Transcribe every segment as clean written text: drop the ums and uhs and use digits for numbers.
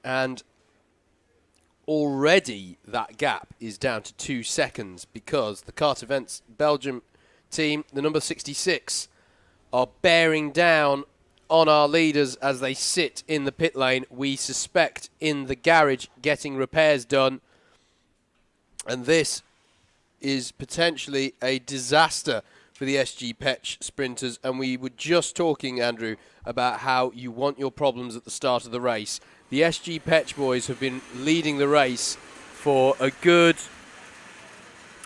And already that gap is down to 2 seconds because the Kart Events Belgium team, the number 66, are bearing down on our leaders as they sit in the pit lane. We suspect in the garage getting repairs done. And this is potentially a disaster for the SG Petch sprinters. And we were just talking, Andrew, about how you want your problems at the start of the race. The SG Petch boys have been leading the race for a good,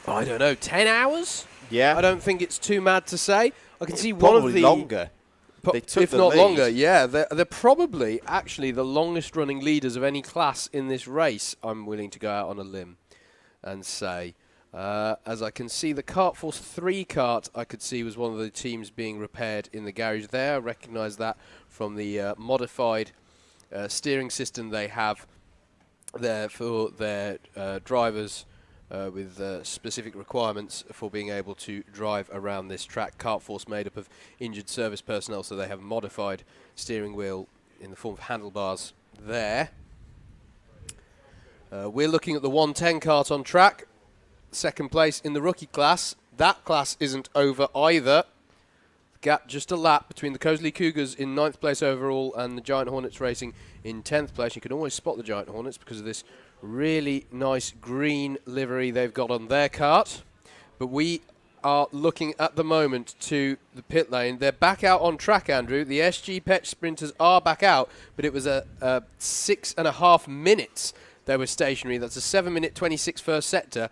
10 hours? Yeah. I don't think it's too mad to say. I can see Probably one of the... longer. They took if the not lead. longer, yeah. They're probably actually the longest running leaders of any class in this race, I'm willing to go out on a limb and say. As I can see, the Kart Force 3 kart, I could see, was one of the teams being repaired in the garage there. I recognise that from the modified steering system they have there for their drivers with specific requirements for being able to drive around this track. Kart Force made up of injured service personnel, so they have a modified steering wheel in the form of handlebars there. We're looking at the 110 kart on track. Second place in the rookie class. That class isn't over either. Gap just a lap between the Cosley Cougars in 9th place overall and the Giant Hornets Racing in 10th place. You can always spot the Giant Hornets because of this really nice green livery they've got on their kart. But we are looking at the moment to the pit lane. They're back out on track, Andrew. The SG Petch sprinters are back out, but it was a 6.5 minutes they were stationary. That's a 7-minute 26 first sector,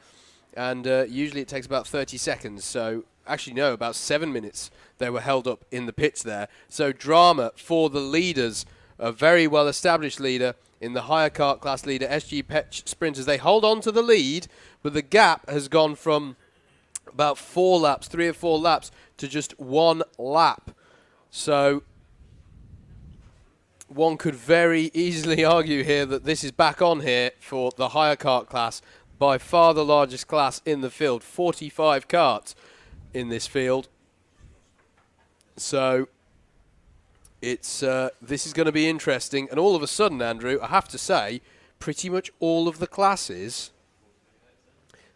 and usually it takes about 30 seconds. So actually, no, about 7 minutes they were held up in the pits there. So drama for the leaders, a very well-established leader in the higher kart class leader, SG Petch sprinters. They hold on to the lead, but the gap has gone from about 4 laps, 3 or 4 laps, to just 1 lap. So one could very easily argue here that this is back on here for the higher kart class, by far the largest class in the field, 45 karts in this field. So it's this is going to be interesting. And all of a sudden, Andrew, I have to say, pretty much all of the classes,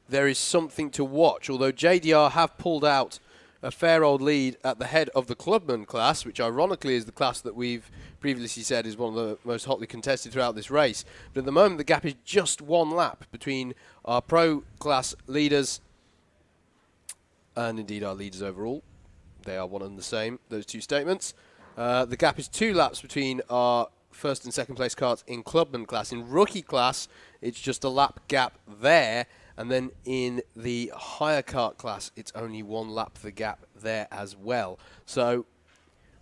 there is something to watch. Although JDR have pulled out a fair old lead at the head of the Clubman class, which ironically is the class that we've previously said is one of the most hotly contested throughout this race. But at the moment, the gap is just 1 lap between our pro class leaders and indeed our leaders overall. They are one and the same, those two statements. The gap is 2 laps between our first and second place karts in Clubman class. In rookie class, it's just a lap gap there. And then in the higher kart class, it's only 1 lap the gap there as well. So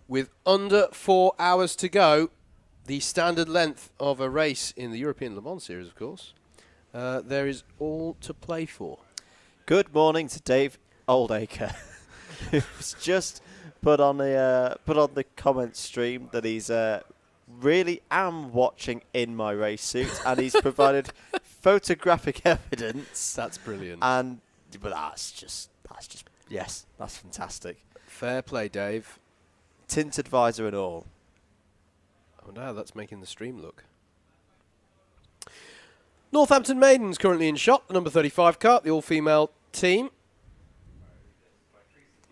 with under 4 hours to go, the standard length of a race in the European Le Mans Series, of course, there is all to play for. Good morning to Dave Oldacre, who's just put on the comment stream that he's really am watching in my race suit, and he's provided photographic evidence. That's brilliant. But that's just yes, that's fantastic. Fair play, Dave. Tinted visor and all. I wonder how that's making the stream look. Northampton Maidens currently in shot, the number 35 kart, the all-female team.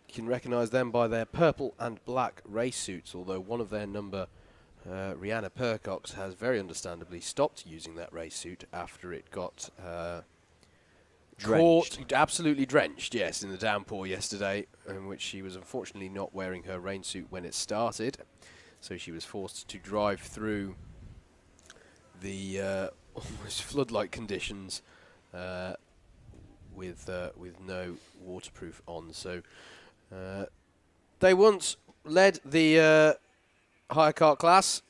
You can recognise them by their purple and black race suits, although one of their number, Rihanna Percox, has very understandably stopped using that race suit after it got Drenched. absolutely drenched, yes, in the downpour yesterday, in which she was unfortunately not wearing her rain suit when it started. So she was forced to drive through the almost flood-like conditions with no waterproof on. So they once led the higher kart class,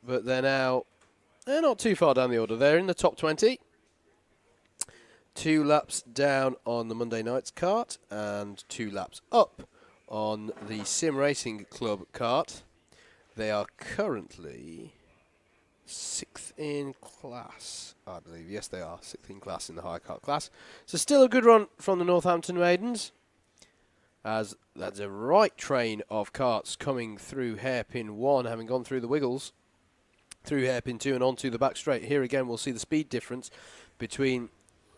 but they're not too far down the order. They're in the top 20. 2 laps down on the Monday night's kart and 2 laps up on the Sim Racing Club kart. They are currently 6th in class, I believe. Yes, they are 6th in class in the high kart class. So still a good run from the Northampton Maidens, as that's a right train of karts coming through hairpin 1, having gone through the wiggles. through hairpin 2 and onto the back straight. Here again, we'll see the speed difference between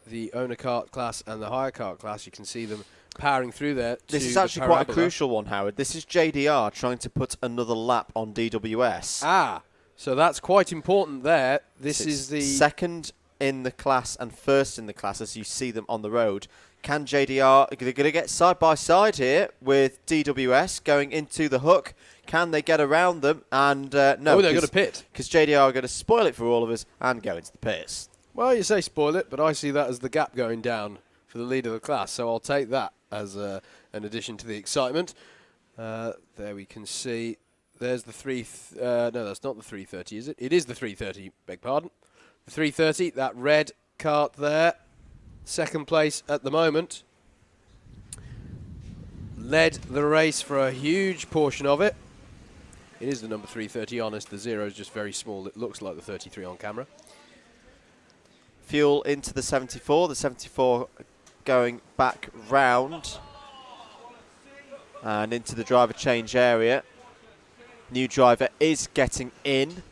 the owner kart class and the hire kart class. You can see them powering through there. This is actually quite a crucial one, Howard. This is JDR trying to put another lap on DWS. Ah, so that's quite important there. This is the second in the class and first in the class as you see them on the road. Can JDR, they're going to get side by side here with DWS going into the hook. Can they get around them? And no, they're going to pit. Because JDR are going to spoil it for all of us and go into the pits. Well, you say spoil it, but I see that as the gap going down for the lead of the class, so I'll take that as an addition to the excitement. There we can see, there's the no, that's not the 330, is it? It is the 330, beg pardon. The 330, that red kart there, second place at the moment. Led the race for a huge portion of it. It is the number 330, honest. The 0 is just very small. It looks like the 33 on camera. Fuel into the 74. The 74 going back round and into the driver change area. New driver is getting in.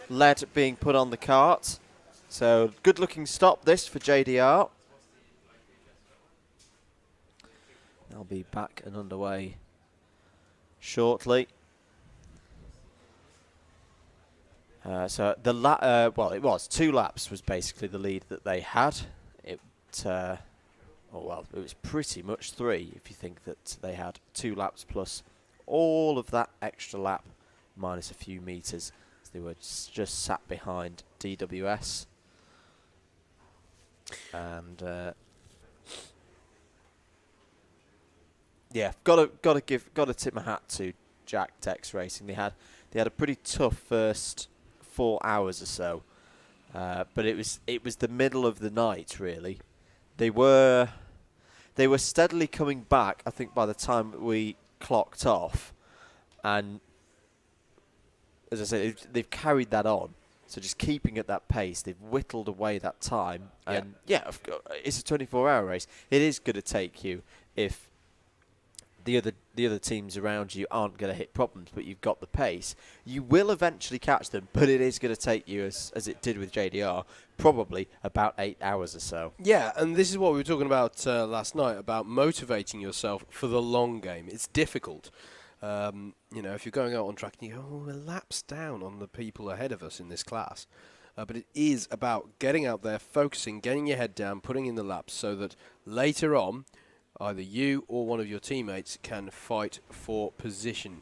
Lead being put on the kart. So good looking stop this for JDR. They'll be back and underway shortly. So the well, it was 2 laps was basically the lead that they had. It well, it was pretty much 3 if you think that they had 2 laps plus all of that extra lap minus a few meters. So they were just sat behind DWS. And yeah, got to tip my hat to Jack Tex Racing. They had a pretty tough first 4 hours or so, but it was the middle of the night really. They were steadily coming back. I think by the time we clocked off, and as I said, they've carried that on. So just keeping at that pace, they've whittled away that time. And yeah, it's a 24-hour race. It is going to take you if the other teams around you aren't going to hit problems, but you've got the pace. You will eventually catch them, but it is going to take you, as it did with JDR, probably about 8 hours or so. Yeah, and this is what we were talking about last night, about motivating yourself for the long game. It's difficult. You know, if you're going out on track and you go, oh, we're laps down on the people ahead of us in this class. But it is about getting out there, focusing, getting your head down, putting in the laps so that later on, either you or one of your teammates can fight for position.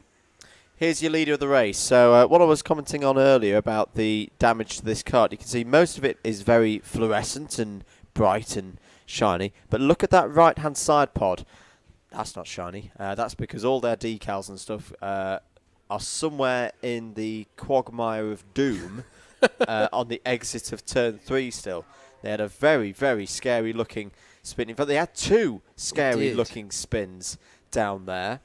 Here's your leader of the race. So what I was commenting on earlier about the damage to this kart, you can see most of it is very fluorescent and bright and shiny. But look at that right-hand side pod. That's not shiny. That's because all their decals and stuff are somewhere in the quagmire of doom on the exit of turn 3 still. They had a very, very scary looking spin. In fact, they had 2 scary looking spins down there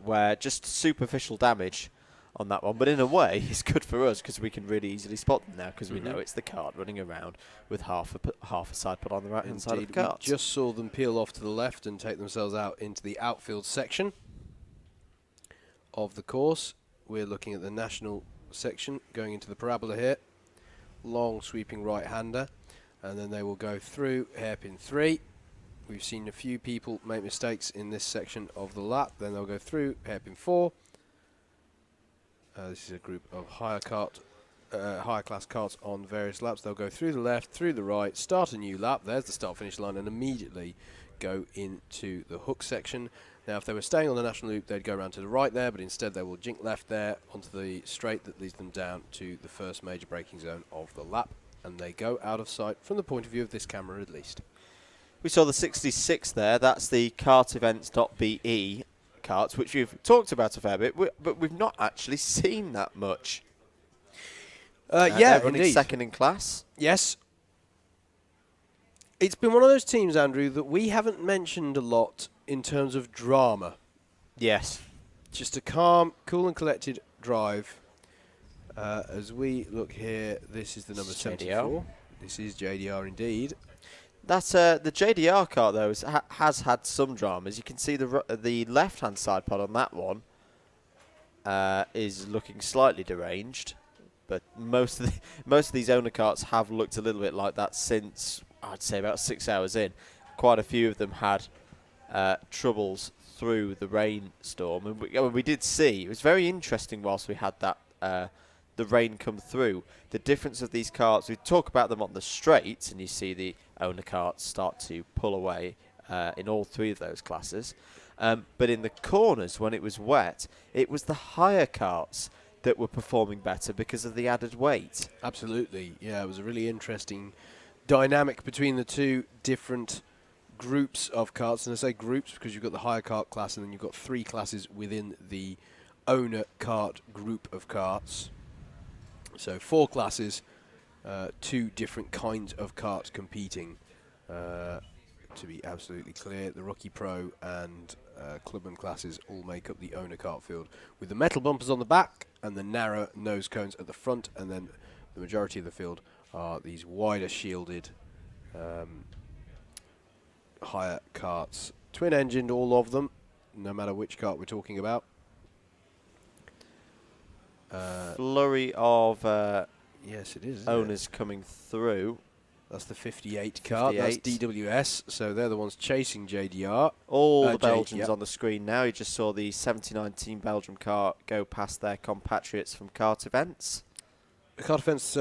where just superficial damage on that one. But in a way, it's good for us because we can really easily spot them now because we know it's the kart running around with half a side put on the right-hand side of the kart. We just saw them peel off to the left and take themselves out into the outfield section of the course. We're looking at the national section going into the parabola here. Long sweeping right-hander. And then they will go through hairpin 3. We've seen a few people make mistakes in this section of the lap. Then they'll go through hairpin 4. This is a group of higher class karts on various laps. They'll go through the left, through the right, start a new lap. There's the start-finish line, and immediately go into the hook section. Now, if they were staying on the national loop, they'd go around to the right there, but instead they will jink left there onto the straight that leads them down to the first major braking zone of the lap. And they go out of sight from the point of view of this camera at least. We saw the 66 there. That's the kartevents.be karts, which we've talked about a fair bit, but we've not actually seen that much. Yeah, running indeed. Second in class. Yes. It's been one of those teams, Andrew, that we haven't mentioned a lot in terms of drama. Yes. Just a calm, cool and collected drive. As we look here, this is the number 74. This is JDR indeed. That's the JDR kart though has had some dramas. You can see the left-hand side pod on that one is looking slightly deranged, but most of these owner carts have looked a little bit like that since, I'd say, about 6 hours in. Quite a few of them had troubles through the rainstorm, and we did see, it was very interesting whilst we had that the rain come through, the difference of these carts. We talk about them on the straights, and you see the owner carts start to pull away in all three of those classes. But in the corners, when it was wet, it was the higher carts that were performing better because of the added weight. Absolutely. Yeah, it was a really interesting dynamic between the two different groups of carts. And I say groups because you've got the higher cart class and then you've got 3 classes within the owner cart group of carts. So 4 classes, 2 different kinds of carts competing. To be absolutely clear, the Rookie Pro and Clubman classes all make up the owner kart field, with the metal bumpers on the back and the narrow nose cones at the front, and then the majority of the field are these wider shielded higher karts. Twin-engined, all of them, no matter which kart we're talking about. Flurry of yes, it is. owners coming through. That's the 58 kart. That's DWS. So they're the ones chasing JDR. All the Belgians on the screen now. You just saw the 7019 Team Belgium car go past their compatriots from Kart Events. Kart Events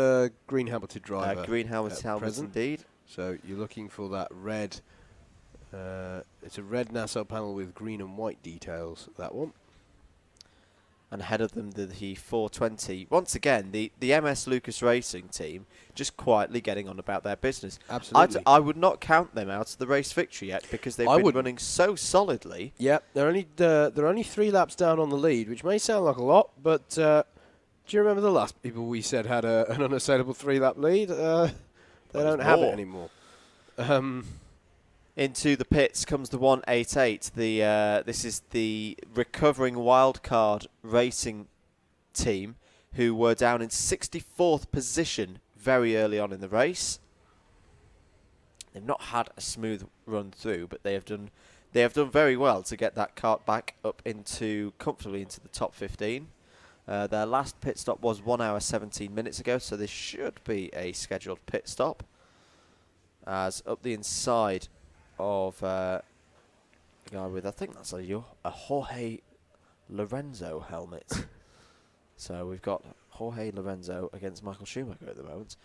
green helmeted driver. Green helmet indeed. So you're looking for that red. It's a red Nassau panel with green and white details, that one. And ahead of them, the 420. Once again, the MS Lucas Racing team just quietly getting on about their business. Absolutely. I would not count them out of the race victory yet because they've been running so solidly. Yeah, they're only 3 laps down on the lead, which may sound like a lot, but do you remember the last people we said had an unassailable 3-lap lead? They don't have it anymore. Into the pits comes the 188. This is the recovering wildcard racing team who were down in 64th position very early on in the race. They've not had a smooth run through, but they have done very well to get that kart back up comfortably into the top 15. Their last pit stop was 1 hour 17 minutes ago, so this should be a scheduled pit stop. As up the inside of a guy with, I think that's a Jorge Lorenzo helmet. So we've got Jorge Lorenzo against Michael Schumacher at the moment.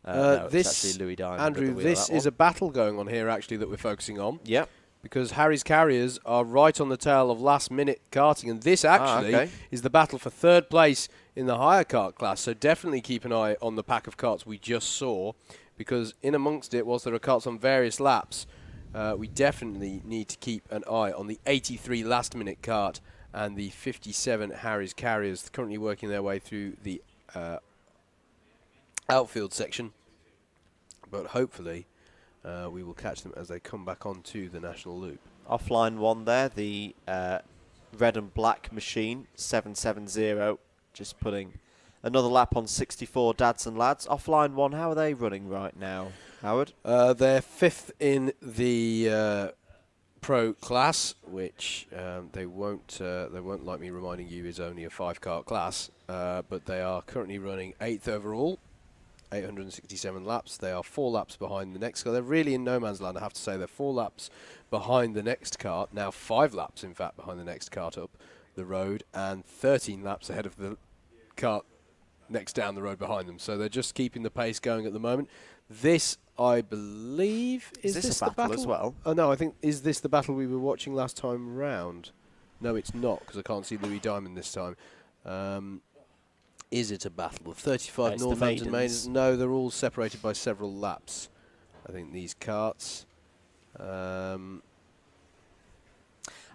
No, this, it's actually Louis Diamond. Andrew, this is a battle going on here actually that we're focusing on. Yep. Because Harry's Carriers are right on the tail of last-minute karting, and this actually is the battle for 3rd place in the higher kart class. So definitely keep an eye on the pack of karts we just saw, because in amongst it, whilst there are karts on various laps, we definitely need to keep an eye on the 83 last-minute kart and the 57 Harry's Carriers, currently working their way through the outfield section. But hopefully we will catch them as they come back onto the national loop. Offline 1 there, the red and black machine, 770, just putting another lap on 64 dads and lads. Offline 1, how are they running right now, Howard? They're 5th in the pro class, which they won't like me reminding you is only a 5-kart class, but they are currently running 8th overall, 867 laps. They are 4 laps behind the next car. They're really in no man's land, I have to say. They're 4 laps behind the next kart, now 5 laps in fact behind the next kart up the road, and 13 laps ahead of the kart next down the road behind them. So they're just keeping the pace going at the moment. This, I believe, is this a battle as well? Oh no, I think, is this the battle we were watching last time round? No, it's not, because I can't see Louis Diamond this time. Is it a battle of 35 Northampton maidens? No, they're all separated by several laps, I think, these karts. Into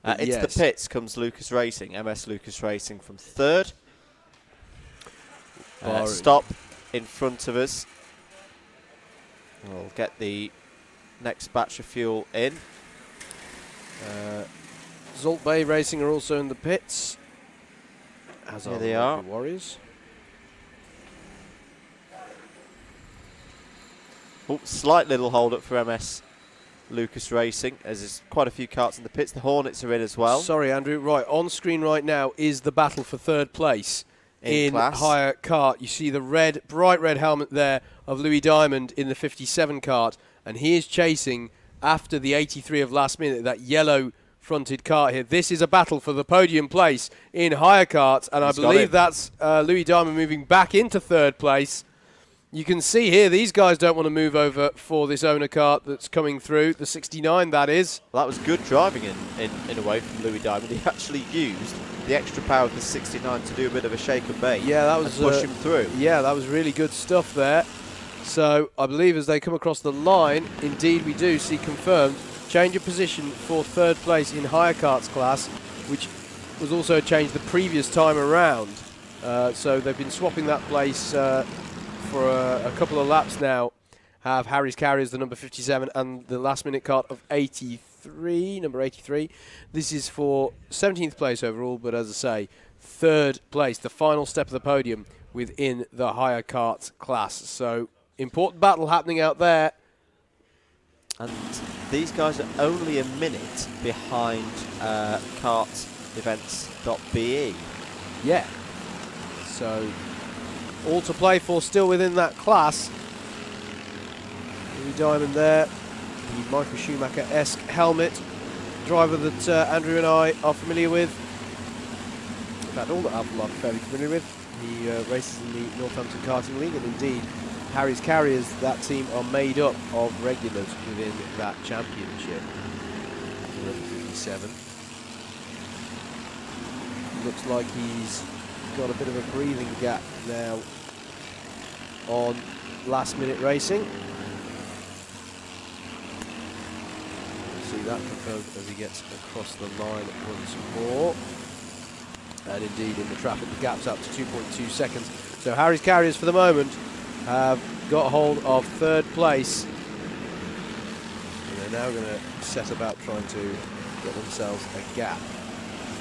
the pits comes Lucas Racing, MS Lucas Racing from 3rd. Stop in front of us. We'll get the next batch of fuel in. Zalt Bay Racing are also in the pits, as Here they are. The Warriors. Oh, slight little hold up for MS Lucas Racing, as there's quite a few karts in the pits. The Hornets are in as well. Sorry, Andrew. Right, on screen right now is the battle for third place in class. higher kart. You see the bright red helmet there of Louis Diamond in the 57 kart, and he is chasing after the 83 of last minute, that yellow fronted kart here. This is a battle for the podium place in higher kart, and I believe that's Louis Diamond moving back into third place. You can see here these guys don't want to move over for this owner kart that's coming through, the 69 that is. Well, that was good driving in a way from Louis Diamond. He actually used the extra power of the 69 to do a bit of a shake and bake. Yeah, that was push him through. Yeah, that was really good stuff there. So I believe as they come across the line, indeed we do see confirmed change of position for third place in higher karts class, which was also changed the previous time around. So they've been swapping that place for a couple of laps now. Have Harry's Carriers, the number 57, and the last minute kart of 83, number 83. This is for 17th place overall, but as I say, third place, the final step of the podium within the higher karts class. So important battle happening out there. And these guys are only a minute behind kartevents.be. Yeah. So all to play for still within that class. Louis Diamond there, the Michael Schumacher-esque helmet, driver that Andrew and I are familiar with. In fact, all that Alpha are fairly familiar with. He races in the Northampton Karting League, and indeed, Harry's Carriers, that team are made up of regulars within that championship. Number 57. Looks like he's got a bit of a breathing gap now on last minute racing. We'll see that confirmed as he gets across the line once more. And indeed in the traffic the gap's up to 2.2 seconds. So Harry's Carriers for the moment have got hold of third place. And they're now going to set about trying to get themselves a gap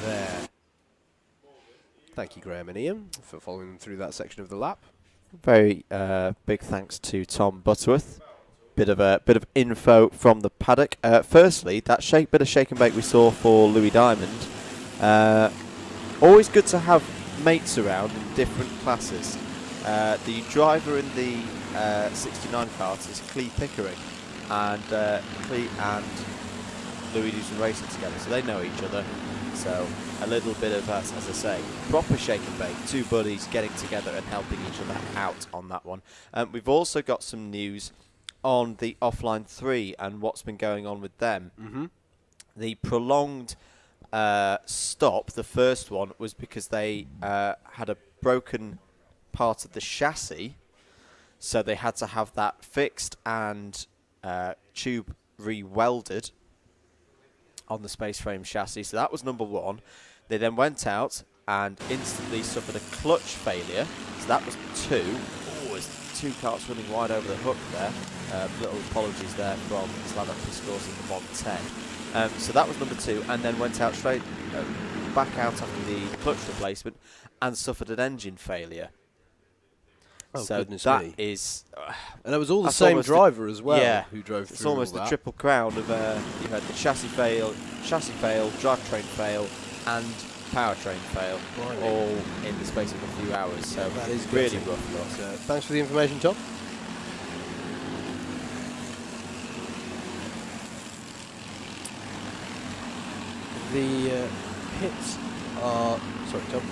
there. Thank you, Graham and Ian, for following them through that section of the lap. Very big thanks to Tom Butterworth. Bit of info from the paddock. Firstly, that bit of shake and bake we saw for Louis Diamond. Always good to have mates around in different classes. The driver in the 69 kart is Clee Pickering, and Clee and Louis do some racing together, so they know each other. So a little bit of, as I say, proper shake and bake. Two buddies getting together and helping each other out on that one. We've also got some news on the Offline 3 and what's been going on with them. Mm-hmm. The prolonged stop, the first one, was because they had a broken part of the chassis, so they had to have that fixed and tube re-welded on the space frame chassis. So that was number one. They then went out and instantly suffered a clutch failure. So that was two. Oh, there's two karts running wide over the hook there. Little apologies there from Slavic Piscors in the 110. So that was number two, and then went out straight back out after the clutch replacement and suffered an engine failure. Oh, so goodness that me. is, and it was all the same driver as well, yeah, who drove through. It's almost the triple crown of you had the chassis fail, drivetrain fail, and powertrain fail, all in the space of a few hours. So that is really rough. Thanks for the information, Tom. The hits are... Sorry, Tom.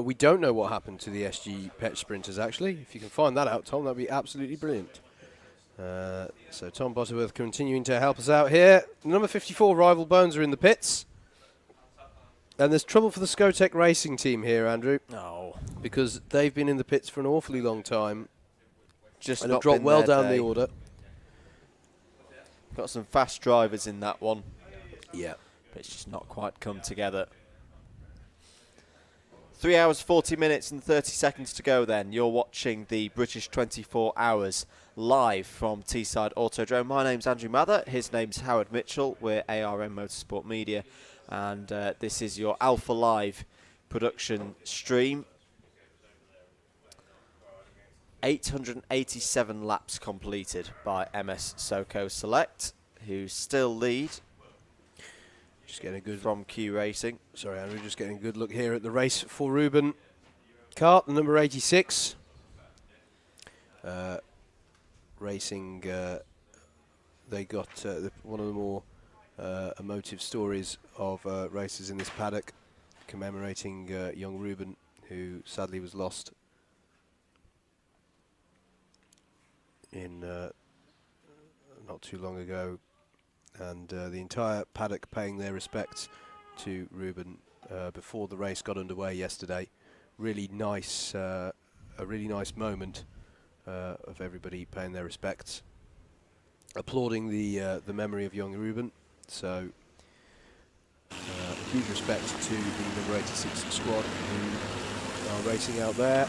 We don't know what happened to the SG Pet Sprinters, actually. If you can find that out, Tom, that would be absolutely brilliant. So Tom Butterworth continuing to help us out here. Number 54, Rival Bones, are in the pits. And there's trouble for the Skotec Racing team here, Andrew. No. Because they've been in the pits for an awfully long time. Just and have dropped well down the order. Got some fast drivers in that one. Yeah. But it's just not quite come together. 3 hours, 40 minutes and 30 seconds to go then. You're watching the British 24 Hours live from Teesside Autodrome. My name's Andrew Mather. His name's Howard Mitchell. We're ARM Motorsport Media. And this is your Alpha Live production stream. 887 laps completed by MS Soko Select, who still lead. Just getting a good from Q Racing. Sorry, Andrew, just getting a good look here at the race for Ruben Kart, the number 86. Racing, they got one of the more emotive stories of races in this paddock, commemorating young Ruben, who sadly was lost in not too long ago, and the entire paddock paying their respects to Ruben before the race got underway yesterday. Really nice, a really nice moment of everybody paying their respects, applauding the memory of young Ruben. So huge respect to the number 86 squad who are racing out there.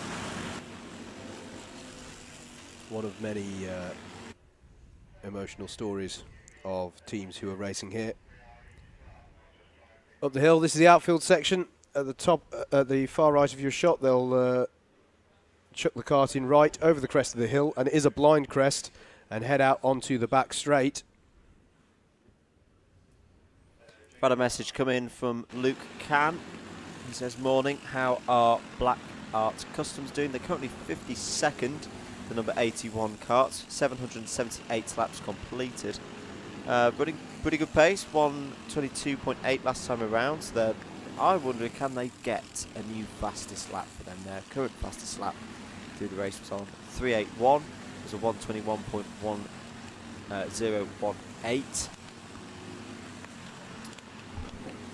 One of many emotional stories of teams who are racing here. Up the hill, this is the outfield section. At the top, at the far right of your shot, they'll chuck the kart in right over the crest of the hill, and it is a blind crest, and head out onto the back straight. I've had a message come in from Luke Can. He says, morning, how are Black Art Customs doing? They're currently 52nd, the number 81 kart, 778 laps completed. Running pretty good pace, 1:22.8 last time around. So I wonder, can they get a new fastest lap for them? Their current fastest lap through the race was on 3:81. It was a 1:21.1018.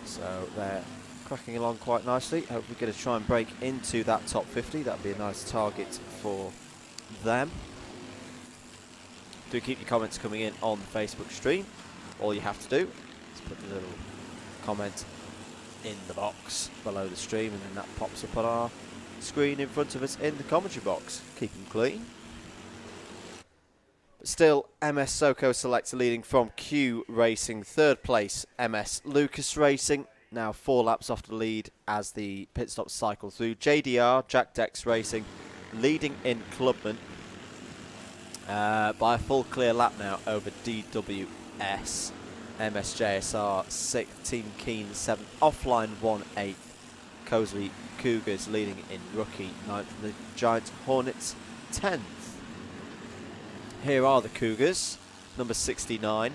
So they're cracking along quite nicely. Hope we're going to try and break into that top 50. That'd be a nice target for them. Do keep your comments coming in on the Facebook stream. All you have to do is put a little comment in the box below the stream, and then that pops up on our screen in front of us in the commentary box. Keep them clean. But still, MS Soko Select leading from Q Racing. Third place, MS Lucas Racing. Now 4 laps off the lead as the pit stops cycle through. JDR, Jack Dex Racing, leading in Clubman by a full clear lap now over DWS. MSJSR 6th, Team Keen 7th, Offline 1/8. Cosley Cougars leading in Rookie 9th, and the Giant Hornets 10th. Here are the Cougars, number 69.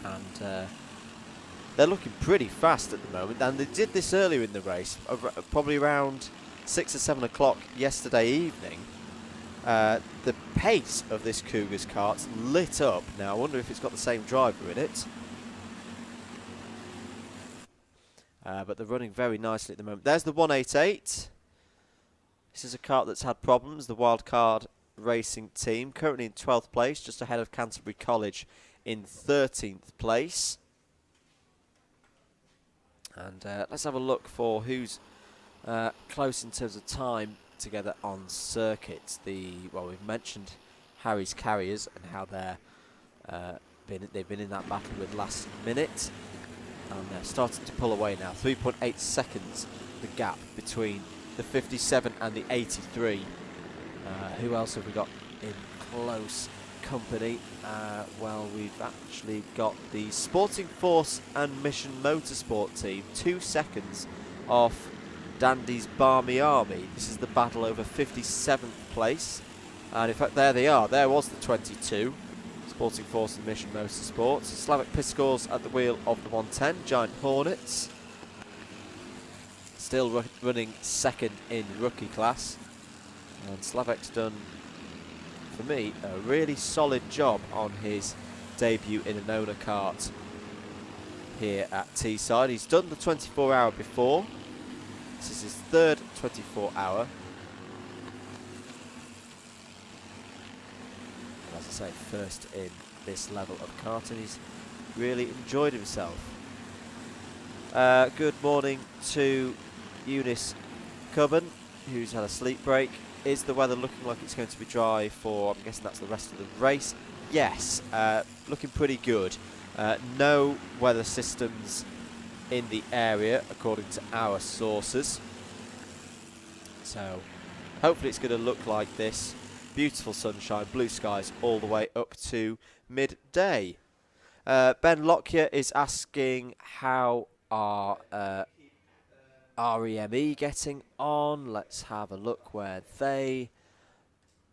And they're looking pretty fast at the moment, and they did this earlier in the race, probably around 6 or 7 o'clock yesterday evening. The pace of this Cougars kart's lit up. Now I wonder if it's got the same driver in it. But they're running very nicely at the moment. There's the 188. This is a kart that's had problems. The Wildcard Racing team currently in 12th place, just ahead of Canterbury College in 13th place. And let's have a look for who's close in terms of time together on circuit. Well, we've mentioned Harry's Carriers and how they've been in that battle with last minute, and they're starting to pull away now. 3.8 seconds the gap between the 57 and the 83. Who else have we got in close company? Well, we've actually got the Sporting Force and Mission Motorsport team, 2 seconds off Dandy's Barmy Army. This is the battle over 57th place, and in fact there they are. There was the 22, Sporting Force and Mission Motorsports. Slavic Piscors at the wheel of the 110, Giant Hornets still running second in rookie class, and Slavic's done, for me, a really solid job on his debut in an owner kart here at Teesside. He's done the 24-hour before. This is his third 24-hour. As I say, first in this level of karting. He's really enjoyed himself. Good morning to Eunice Cubban, who's had a sleep break. Is the weather looking like it's going to be dry for, I'm guessing that's the rest of the race? Yes, looking pretty good. No weather systems in the area, according to our sources. So hopefully it's going to look like this. Beautiful sunshine, blue skies all the way up to midday. Ben Lockyer is asking how are REME getting on. Let's have a look where they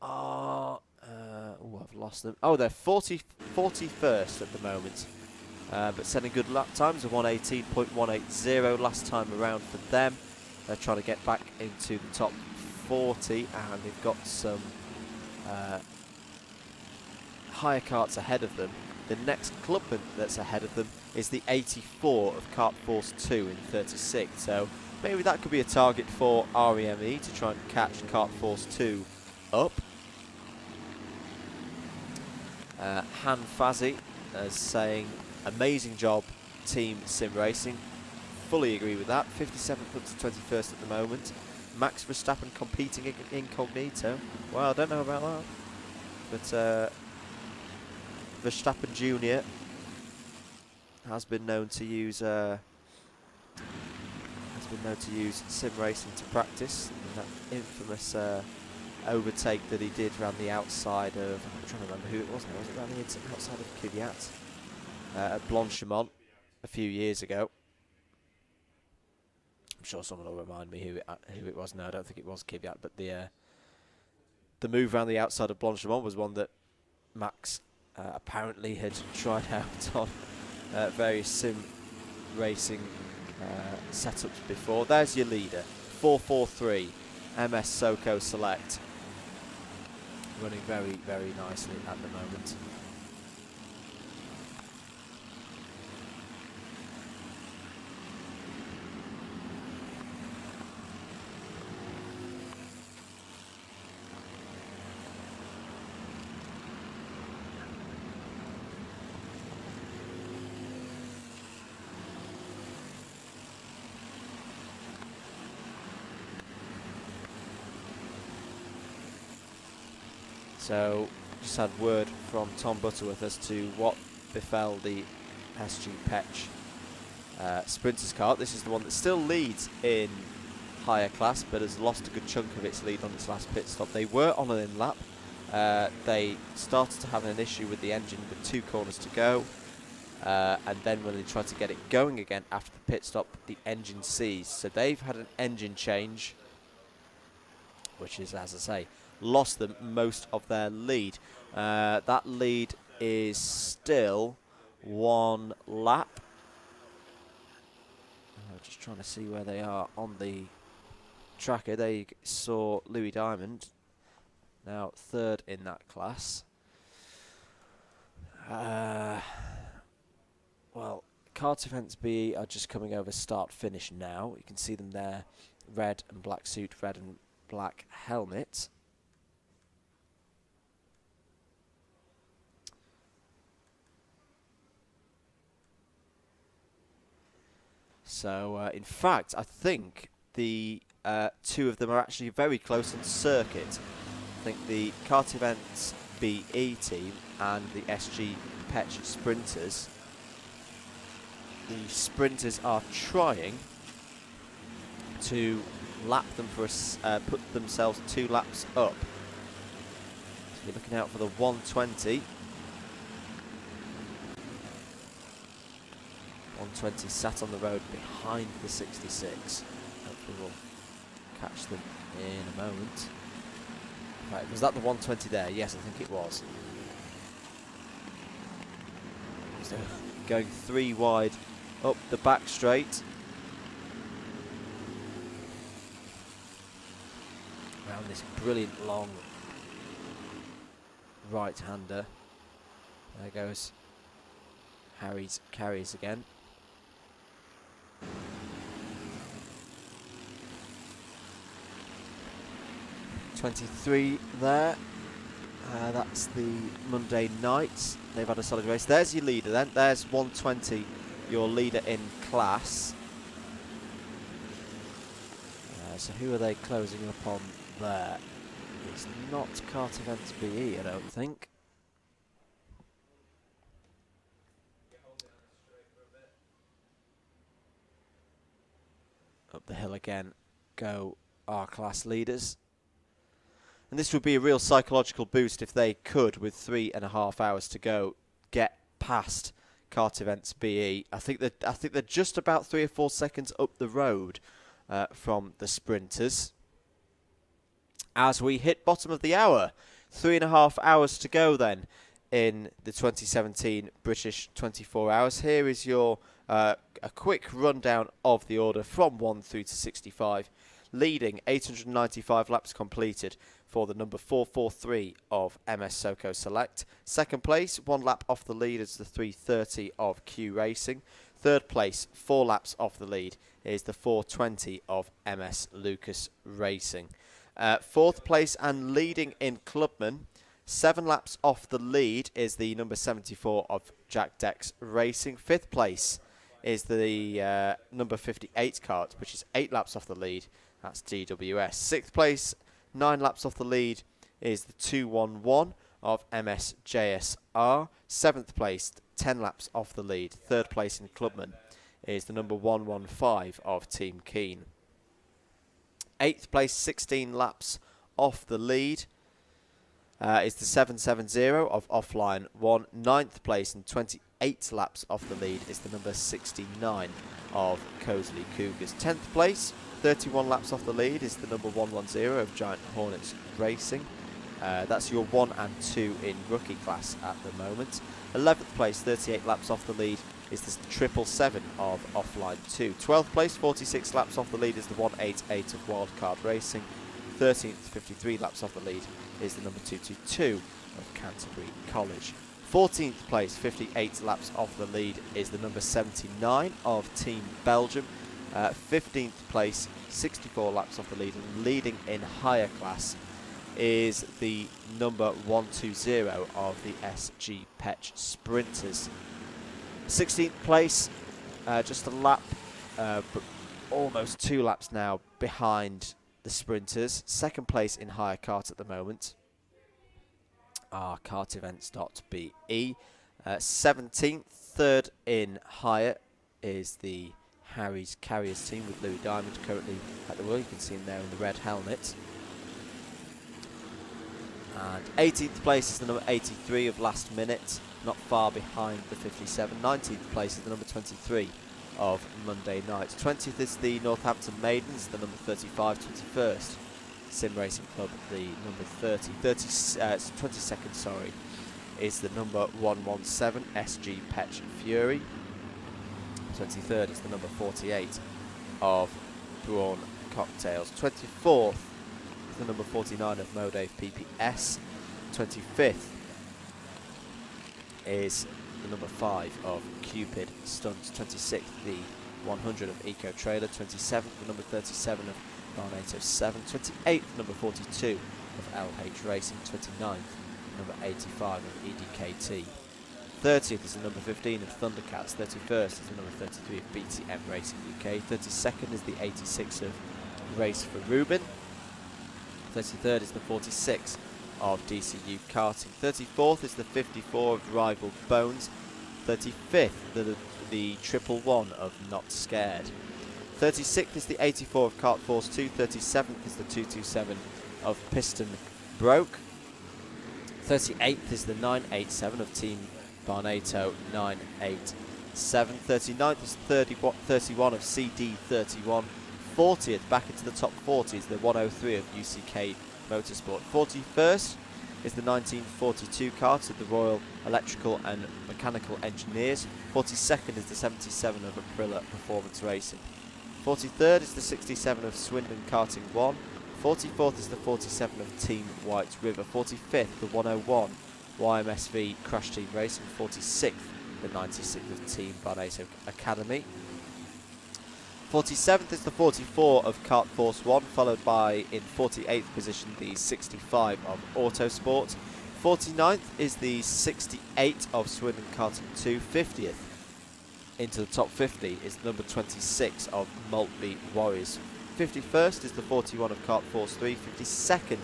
are. Oh, I've lost them. Oh, they're 41st at the moment. But setting good lap times of 118.180 last time around for them. They're trying to get back into the top 40, and they've got some higher karts ahead of them. The next club that's ahead of them is the 84 of Kart Force 2 in 36. So maybe that could be a target for REME to try and catch Kart Force 2 up. Han Fazzi is saying, amazing job, Team Sim Racing. Fully agree with that. 57th up to 21st at the moment. Max Verstappen competing incognito. Well, I don't know about that. But Verstappen Jr. has been known to use sim racing to practice. That infamous overtake that he did around the outside of, I'm trying to remember who it was now. Was it around the outside of Kvyat at Blanchimont a few years ago? I'm sure someone will remind me who it was. No, I don't think it was Kvyat, but the move around the outside of Blanchimont was one that Max apparently had tried out on various sim racing setups before. There's your leader, 443 MS Soko Select, running very, very nicely at the moment. So, just had word from Tom Butterworth as to what befell the SG Petch Sprinters kart. This is the one that still leads in higher class, but has lost a good chunk of its lead on its last pit stop. They were on an in-lap. They started to have an issue with the engine with 2 corners to go. And then when they tried to get it going again after the pit stop, the engine seized. So they've had an engine change, which is, as I say, lost them most of their lead. That lead is still 1 lap. Just trying to see where they are on the tracker. They saw Louis Diamond, now 3rd in that class. Well, Kart Events B are just coming over start-finish now. You can see them there, red and black suit, red and black helmet. So, in fact, I think the 2 of them are actually very close on circuit. I think the Kart Events BE team and the SG Petch Sprinters. The Sprinters are trying to lap them for put themselves 2 laps up. So you're looking out for the 120. 120 sat on the road behind the 66. Hopefully we'll catch them in a moment. Right, was that the 120 there? Yes, I think it was. So going 3 wide up the back straight. Around this brilliant long right-hander. There goes Harry's carries again. 23 there. That's the Monday night. They've had a solid race. There's your leader then. There's 120, your leader in class. So who are they closing up on there? It's not Kart Events BE, I don't think. Up the hill again go our class leaders. And this would be a real psychological boost if they could, with 3.5 hours to go, get past Kart Events BE. I think they're just about 3 or 4 seconds up the road from the sprinters. As we hit bottom of the hour, 3.5 hours to go then in the 2017 British 24 hours. Here is your a quick rundown of the order from 1 through to 65. Leading 895 laps completed for the number 443 of MS Soco Select. Second place, 1 lap off the lead, is the 330 of Q Racing. Third place, 4 laps off the lead, is the 420 of MS Lucas Racing. Fourth place and leading in Clubman, 7 laps off the lead, is the number 74 of Jack Dex Racing. Fifth place is the number 58 Kart, which is 8 laps off the lead. That's DWS. Sixth place, 9 laps off the lead, is the 211 of MSJSR. Seventh place, 10 laps off the lead. Third place in Clubman is the number 115 of Team Keen. Eighth place, 16 laps off the lead, is the 770 of Offline 1. Ninth place and 28 laps off the lead is the number 69 of Cosley Cougars. 10th place, 31 laps off the lead, is the number 110 of Giant Hornets Racing. That's your 1 and 2 in rookie class at the moment. 11th place, 38 laps off the lead, is the 777 of Offline 2. 12th place, 46 laps off the lead, is the 188 of Wildcard Racing. 13th, 53 laps off the lead, is the number 222 of Canterbury College. 14th place, 58 laps off the lead, is the number 79 of Team Belgium. 15th place, 64 laps off the lead, and leading in higher class is the number 120 of the SG Petch Sprinters. 16th place, just a lap, but almost 2 laps now behind the Sprinters. Second place in higher kart at the moment are kartevents.be. 17th, third in higher, is the Harry's Carriers team with Louis Diamond currently at the wheel. You can see him there in the red helmet. And 18th place is the number 83 of Last Minute, not far behind the 57. 19th place is the number 23 of Monday Night. 20th is the Northampton Maidens, the number 35. 21st, Sim Racing Club, the number 30. 22nd, sorry, is the number 117, SG Petch Fury. 23rd is the number 48 of Brawn Cocktails. 24th is the number 49 of Modave PPS. 25th is the number 5 of Cupid Stunts. 26th, the 100 of Eco Trailer. 27th, the number 37 of Barnato 7. 28th, number 42 of LH Racing. 29th, number 85 of EDKT. 30th is the number 15 of Thundercats. 31st is the number 33 of BTM Racing UK. 32nd is the 86 of Race for Ruben. 33rd is the 46 of DCU Karting. 34th is the 54 of Rival Bones. 35th, the 111 of Not Scared. 36th is the 84 of Kart Force 2. 37th is the 227 of Piston Broke. 38th is the 987 of Team Barnato 987. 39th is 31 of CD31. 40th, back into the top 40, is the 103 of UCK Motorsport. 41st is the 1942 kart of the Royal Electrical and Mechanical Engineers. 42nd is the 77 of Aprilia Performance Racing. 43rd is the 67 of Swindon Karting 1. 44th is the 47 of Team White River. 45th, the 101 YMSV Crash Team Racing. 46th, the 96 of Team Barnato Academy. 47th is the 44 of Kart Force 1, followed by, in 48th position, the 65 of Autosport. 49th is the 68 of Swindon Karting 2. 50th into the top 50 is number 26 of Maltby Warriors. 51st is the 41 of Kart Force 3. 52nd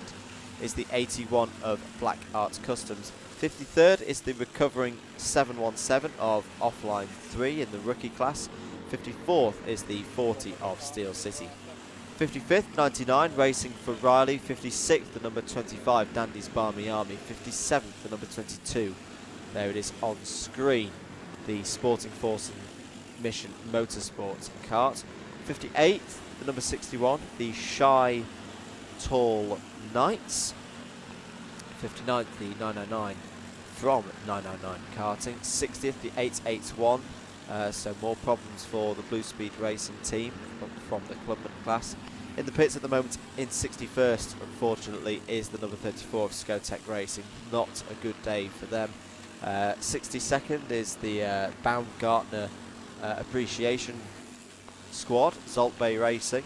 is the 81 of Black Arts Customs. 53rd is the recovering 717 of Offline 3 in the rookie class. 54th is the 40 of Steel City. 55th, 99, racing for Riley. 56th, the number 25, Dandy's Barmy Army. 57th, the number 22. There it is on screen. The Sporting Force and Mission Motorsports Kart. 58th, the number 61, the Shy Tall Knights. 59th, the 909 from 999 Karting. 60th, the 881. So more problems for the Blue Speed Racing team from the Clubman class. In the pits at the moment, in 61st, unfortunately, is the number 34 of Scotec Racing. Not a good day for them. 62nd is the Baumgartner Appreciation Squad, Zolt Bay Racing.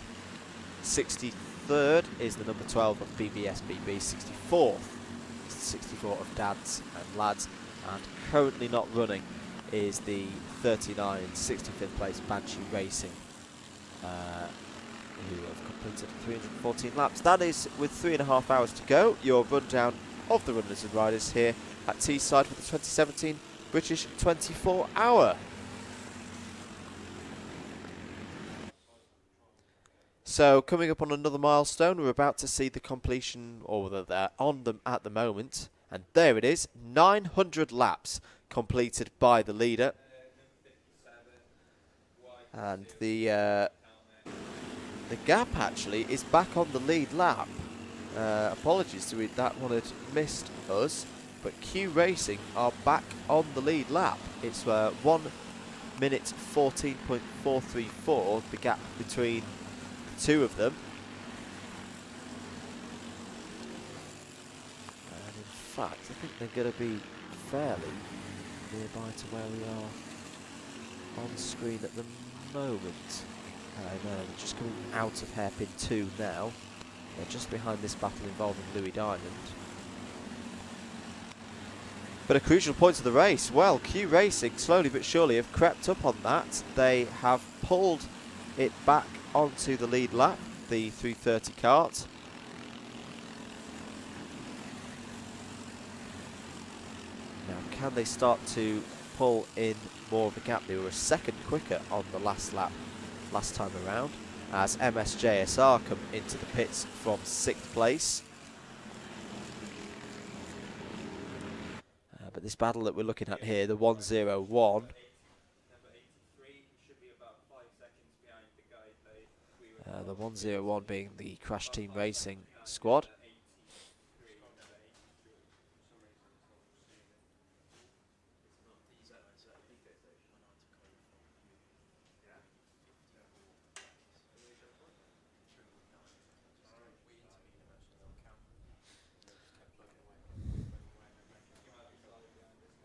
63rd is the number 12 of BBSBB. 64th is the 64 of Dads and Lads. And currently not running is the 39, 65th place Banshee Racing, who have completed 314 laps. That is, with 3.5 hours to go, your rundown of the runners and riders here at Teesside for the 2017 British 24-hour. So coming up on another milestone, we're about to see the completion, or they're on them at the moment, and there it is, 900 laps completed by the leader. And the gap actually is back on the lead lap. Apologies to it, that one had missed us, but Q Racing are back on the lead lap. It's 1 minute 14.434, the gap between the two of them. And in fact, I think they're going to be fairly nearby to where we are on screen at the moment. No, they're just coming out of hairpin 2 now. They're just behind this battle involving Louis Diamond. But a crucial point of the race. Well, Q Racing slowly but surely have crept up on that. They have pulled it back onto the lead lap, the 330 kart. Now, can they start to pull in more of a gap? They were a second quicker on the last lap last time around, as MSJSR come into the pits from 6th place. But this battle that we're looking at here, the 101, the 101 being the Crash Team Racing squad.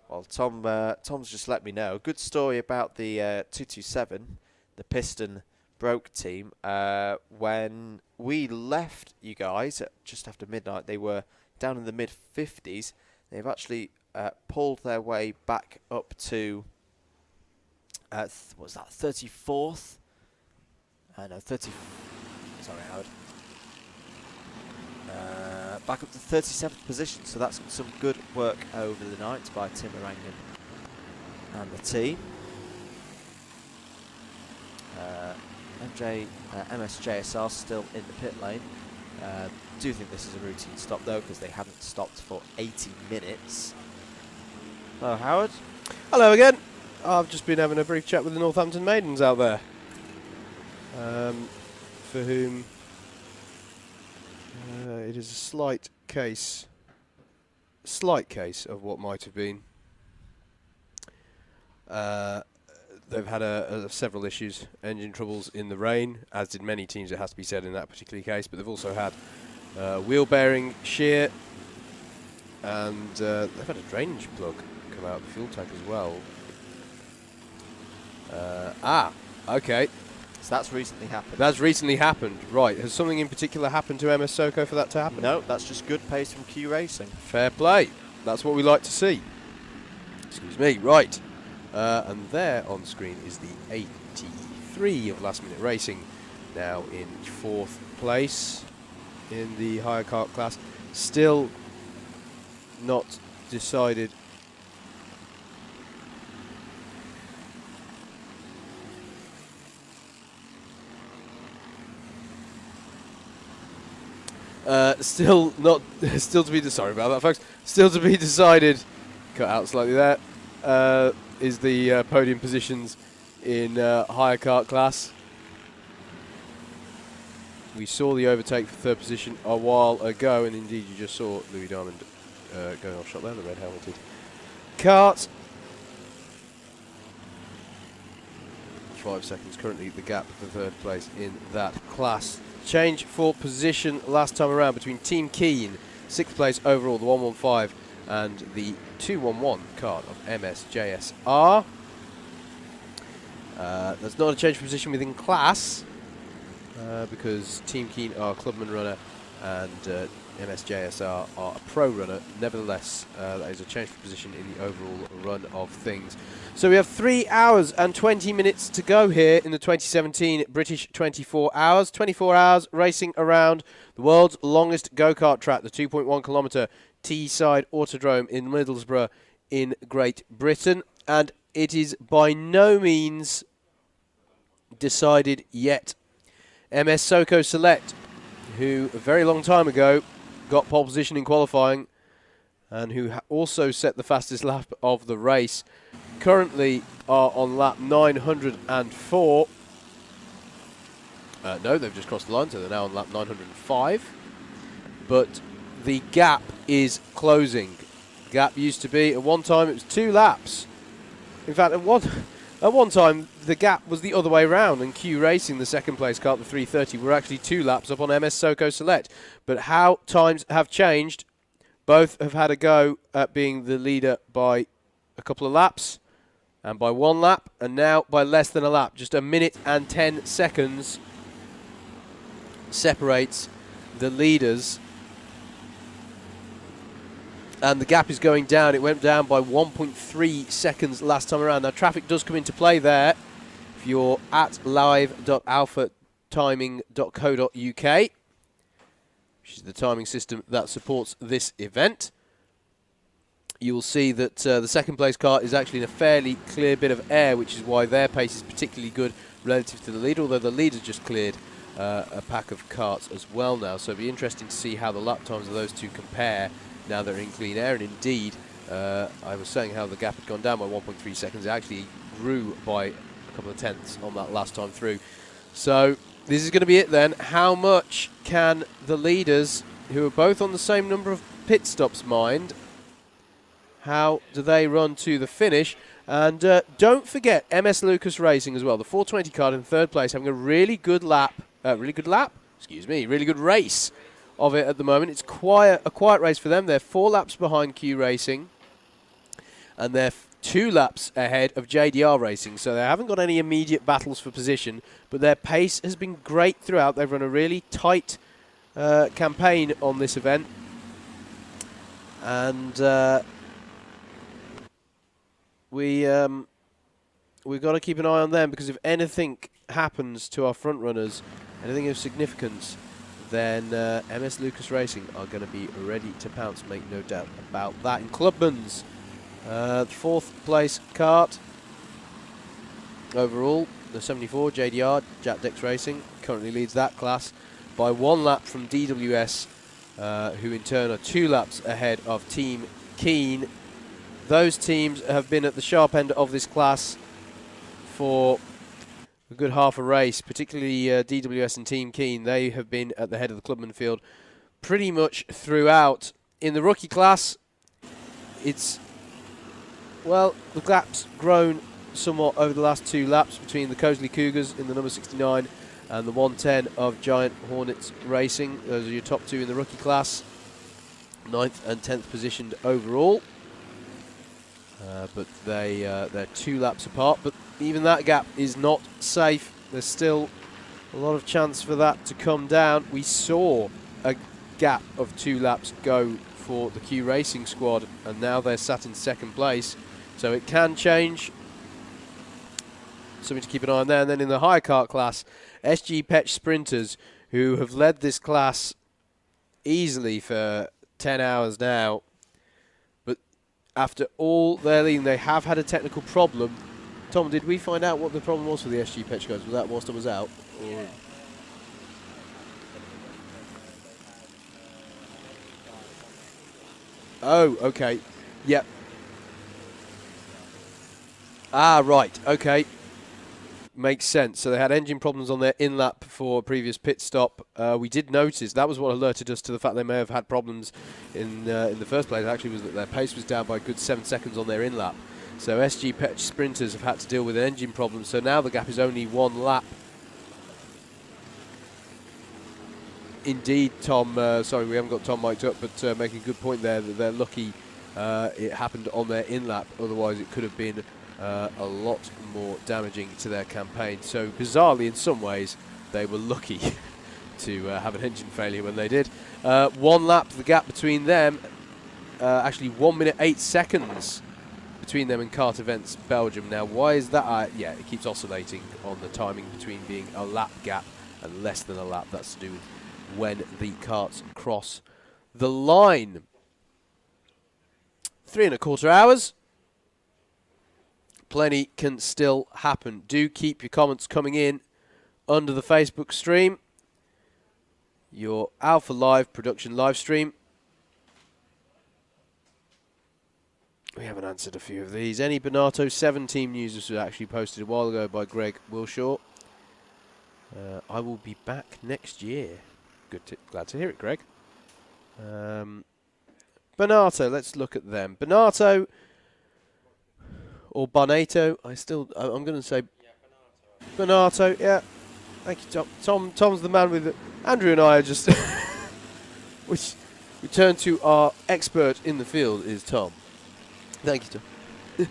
Well, Tom's just let me know. Good story about the 227, the Piston Broke team. When we left you guys at just after midnight, they were down in the mid-50s. They've actually pulled their way back up to, what was that, 34th? No, 30. Sorry, Howard. Back up to 37th position, so that's some good work over the night by Tim Orangan and the team. MSJSR still in the pit lane. Do think this is a routine stop though, because they haven't stopped for 80 minutes. Hello, Howard. Hello again. I've just been having a brief chat with the Northampton Maidens out there, for whom it is a slight case of what might have been. They've had several issues, engine troubles in the rain, as did many teams, it has to be said, in that particular case. But they've also had wheel bearing shear, and they've had a drainage plug come out of the fuel tank as well. Okay. So that's recently happened. That's recently happened, right. Has something in particular happened to MS Soko for that to happen? No, that's just good pace from Q Racing. Fair play. That's what we like to see. Excuse me, right. And there on screen is the 83 of Last Minute Racing, now in 4th place in the higher kart class. Still not decided. Still not. Still to be. Sorry about that, folks. Still to be decided. Cut out slightly there. Is the podium positions in higher kart class. We saw the overtake for third position a while ago, and indeed you just saw Louis Diamond going off shot there, the red helmeted kart. 5 seconds currently the gap for third place in that class. Change for position last time around between Team Keen, 6th place overall, the 115, and the 211 kart of MSJSR. There's not a change for position within class because Team Keen are a clubman runner and MSJSR are a pro runner. Nevertheless, that is a change for position in the overall run of things. So we have 3 hours and 20 minutes to go here in the 2017 British 24 hours. 24 hours racing around the world's longest go-kart track, the 2.1 kilometre Teesside Autodrome in Middlesbrough in Great Britain. And it is by no means decided yet. MS Soko Select, who a very long time ago got pole position in qualifying and who also set the fastest lap of the race, currently are on lap 904. No, they've just crossed the line, so they're now on lap 905. But the gap is closing. The gap used to be, at one time, it was 2 laps. In fact, at one time, the gap was the other way round, and Q Racing, the second place kart, the 330, were actually 2 laps up on MS Soko Select. But how times have changed, both have had a go at being the leader by a couple of laps, and by 1 lap, and now by less than a lap. Just 1 minute and 10 seconds separates the leaders. And the gap is going down. It went down by 1.3 seconds last time around. Now, traffic does come into play there. If you're at live.alphatiming.co.uk, which is the timing system that supports this event, you will see that the second place kart is actually in a fairly clear bit of air, which is why their pace is particularly good relative to the leader, although the leader's just cleared a pack of karts as well now. So it'll be interesting to see how the lap times of those two compare now they're in clean air. And indeed, I was saying how the gap had gone down by 1.3 seconds. It actually grew by a couple of tenths on that last time through. So this is going to be it then. How much can the leaders, who are both on the same number of pit stops, mind? How do they run to the finish? And don't forget MS Lucas Racing as well. The 420 kart in third place, having a really good really good race of it at the moment. It's a quiet race for them. They're 4 laps behind Q Racing, and they're 2 laps ahead of JDR Racing. So they haven't got any immediate battles for position, but their pace has been great throughout. They've run a really tight campaign on this event, and we've got to keep an eye on them, because if anything happens to our front runners, anything of significance, then MS Lucas Racing are going to be ready to pounce, make no doubt about that. In Clubman's, the 4th place kart overall, the 74 JDR, Jack Dex Racing, currently leads that class by 1 lap from DWS, who in turn are 2 laps ahead of Team Keen. Those teams have been at the sharp end of this class for a good half a race, particularly DWS and Team Keen. They have been at the head of the Clubman field pretty much throughout. In the rookie class, the gap's grown somewhat over the last 2 laps between the Cosley Cougars in the number 69 and the 110 of Giant Hornets Racing. Those are your top 2 in the rookie class, 9th and 10th positioned overall. But they're 2 laps apart. But even that gap is not safe. There's still a lot of chance for that to come down. We saw a gap of 2 laps go for the Q Racing squad, and now they're sat in 2nd place. So it can change. Something to keep an eye on there. And then in the higher kart class, SG Petch Sprinters, who have led this class easily for 10 hours now. But after all their leading, they have had a technical problem. Tom, did we find out what the problem was for the SG Petch guys? Was that whilst I was out? Or Oh, okay. Yep. Ah, right. Okay. Makes sense. So they had engine problems on their in-lap for a previous pit stop. We did notice that was what alerted us to the fact they may have had problems in the first place. Actually, was that their pace was down by a good 7 seconds on their in-lap. So SG Petch sprinters have had to deal with an engine problem. So now the gap is only 1 lap. Indeed, Tom. Sorry, we haven't got Tom mic'd up, but making a good point there that they're lucky it happened on their in-lap. Otherwise, it could have been a lot more damaging to their campaign. So bizarrely, in some ways, they were lucky to have an engine failure when they did. 1 lap, the gap between them, actually 1 minute 8 seconds between them and Kart Events Belgium. Now, why is that? Yeah, it keeps oscillating on the timing between being a lap gap and less than a lap. That's to do with when the karts cross the line. 3¼ hours. Plenty can still happen. Do keep your comments coming in under the Facebook stream. Your Alpha Live production live stream. We haven't answered a few of these. Any Bonato 7 team news? This was actually posted a while ago by Greg Wilshaw. I will be back next year. Glad to hear it, Greg. Bonato, let's look at them. Bonato or Bonato. I'm going to say Bonato. Yeah. Thank you, Tom. Tom's the man with it. Andrew and I are just which we turn to our expert in the field is Tom. Thank you, Tom.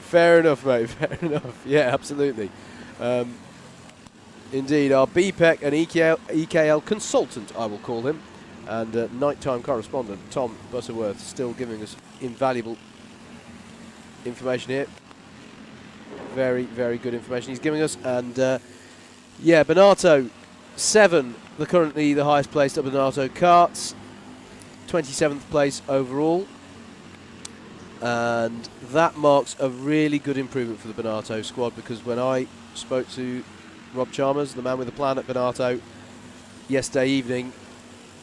Fair enough, mate. Fair enough. Yeah, absolutely. Indeed, our BPEC and EKL consultant, I will call him, and nighttime correspondent, Tom Butterworth, still giving us invaluable information here. Very, very good information he's giving us. And, yeah, Bonato 7, currently the highest placed of Bonato karts, 27th place overall. And that marks a really good improvement for the Bonato squad, because when I spoke to Rob Chalmers, the man with the plan at Bonato, yesterday evening,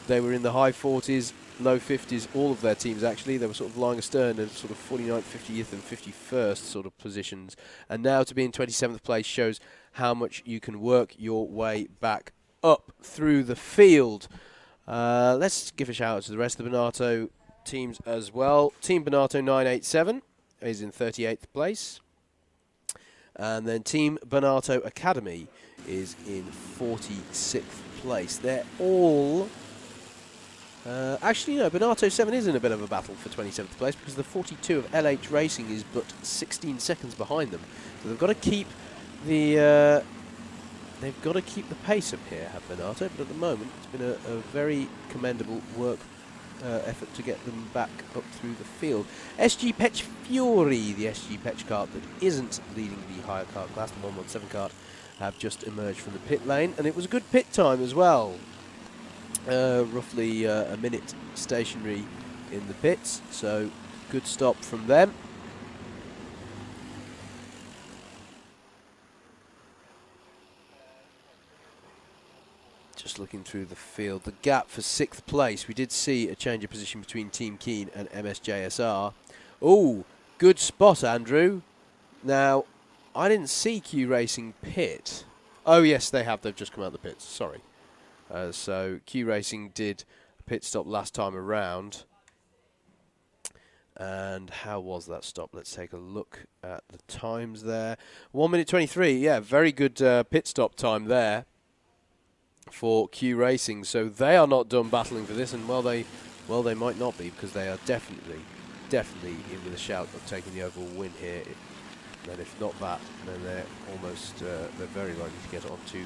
they were in the high 40s, low 50s, all of their teams actually. They were sort of lying astern in sort of 49th, 50th and 51st sort of positions. And now to be in 27th place shows how much you can work your way back up through the field. Let's give a shout out to the rest of the Bonato teams as well. Team Bonato 987 is in 38th place. And then Team Bonato Academy is in 46th place. They're all... actually, no, Bonato 7 is in a bit of a battle for 27th place, because the 42 of LH Racing is but 16 seconds behind them. So they've got to keep the... they've got to keep the pace up here, have Bonato, but at the moment it's been a very commendable work effort to get them back up through the field. SG Petch Fury, the SG Petch kart that isn't leading the higher kart class, the 117 kart, have just emerged from the pit lane, and it was a good pit time as well. Roughly a minute stationary in the pits, so good stop from them. Just looking through the field, the gap for 6th place, we did see a change of position between Team Keen and MSJSR. Oh, good spot, Andrew. Now, I didn't see Q Racing pit. Oh yes, they have, they've just come out of the pits, sorry. So Q Racing did a pit stop last time around. And how was that stop? Let's take a look at the times there. 1 minute 23, yeah, very good pit stop time there for Q Racing. So they are not done battling for this, and well they might not be, because they are definitely in with a shout of taking the overall win here. And if not that, then they're almost they're very likely to get onto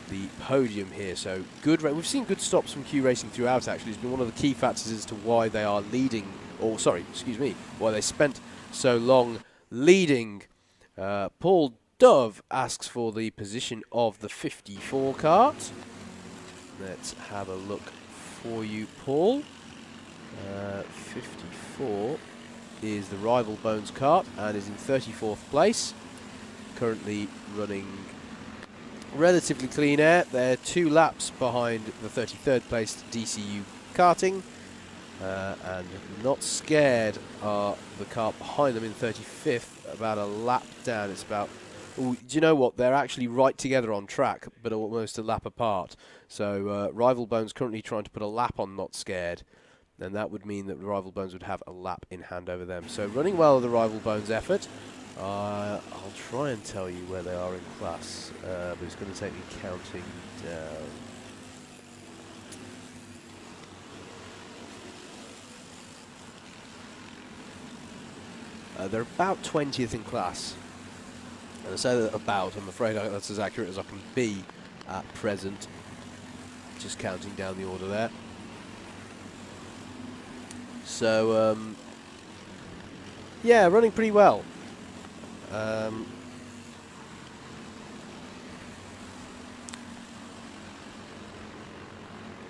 the podium here. So good. We've seen good stops from Q Racing throughout. Actually, it's been one of the key factors as to why they are leading. Or sorry, excuse me, why they spent so long leading. Paul Dove asks for the position of the 54 kart. Let's have a look for you, Paul. 54 is the Rival Bones kart and is in 34th place. Currently running relatively clean air. They're 2 laps behind the 33rd placed DCU Karting. And Not Scared are the car behind them in 35th, about a lap down. It's about... Ooh, do you know what? They're actually right together on track, but almost a lap apart. So Rival Bones currently trying to put a lap on Not Scared, and that would mean that Rival Bones would have a lap in hand over them. So running well, the Rival Bones effort. I'll try and tell you where they are in class, but it's going to take me counting down. They're about 20th in class. And I say that about, I'm afraid that's as accurate as I can be at present. Just counting down the order there. So, yeah, running pretty well.